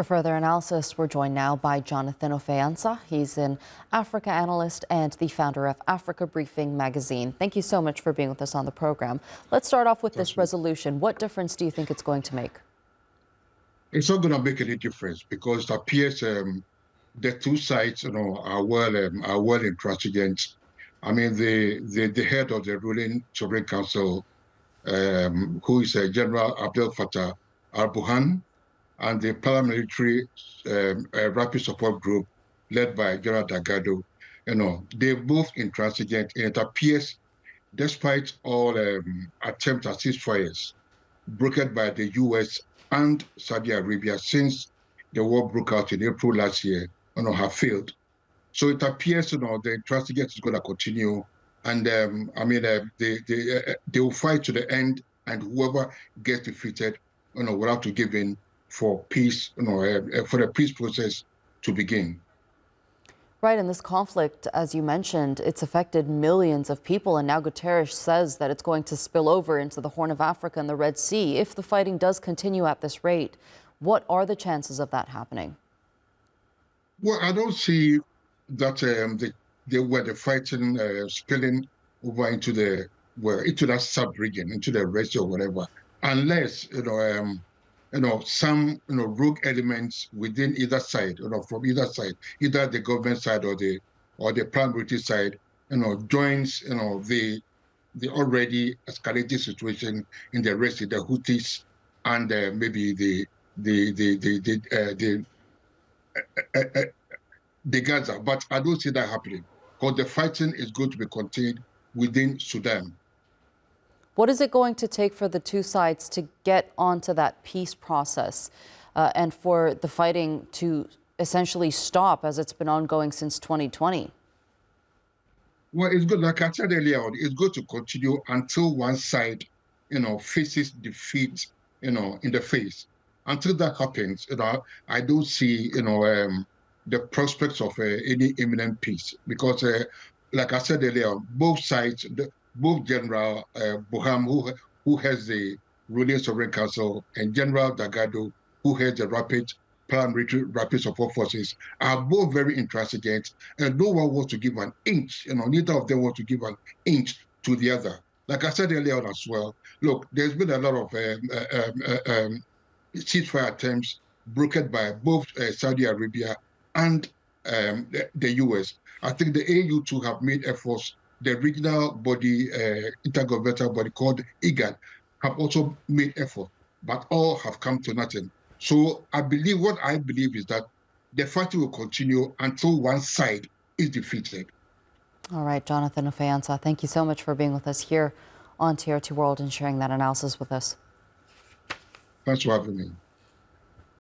For further analysis, we're joined now by Jonathan Ofeansa. He's an Africa analyst and the founder of Africa Briefing magazine. Thank you so much for being with us on the program. Let's start off with this resolution. What difference do you think it's going to make? It's not going to make any difference because it appears the two sides, are well intransigent. I mean, the head of the ruling Sovereign Council, who is General Abdel Fattah al-Burhan, and the paramilitary rapid support group led by General Dagado, they're both intransigent. And it appears, despite all attempts at ceasefires brokered by the U.S. and Saudi Arabia since the war broke out in April last year, have failed. So it appears, the intransigence is going to continue, and they will fight to the end, and whoever gets defeated, will have to give in for peace, for the peace process to begin. Right, and this conflict, as you mentioned, it's affected millions of people, and now Guterres says that it's going to spill over into the Horn of Africa and the Red Sea. If the fighting does continue at this rate, what are the chances of that happening? Well, I don't see that the fighting spilling over into that sub-region, into the Red Sea or whatever, unless some rogue elements within either side, from either side, either the government side or the paramilitary side, joins the already escalated situation in the Red Sea, the Houthis, and maybe the Gaza. But I don't see that happening because the fighting is going to be contained within Sudan. What is it going to take for the two sides to get onto that peace process and for the fighting to essentially stop as it's been ongoing since 2020? Well, it's good. Like I said earlier on, it's going to continue until one side, faces defeat, in the face. Until that happens, I don't see, the prospects of any imminent peace because, like I said earlier, both sides, both General Burhan, who has the ruling Sovereign Council, and General Dagado, who has the paramilitary rapid support forces, are both very intransigent, and no one wants to give an inch. Neither of them want to give an inch to the other. Like I said earlier on as well, look, there's been a lot of ceasefire attempts brokered by both Saudi Arabia and the U.S. I think the AU too have made efforts. The regional body, intergovernmental body called IGAD, have also made effort, but all have come to nothing. So what I believe is that the fighting will continue until one side is defeated. All right, Jonathan Ofeansa, thank you so much for being with us here on TRT World and sharing that analysis with us. Thanks for having me.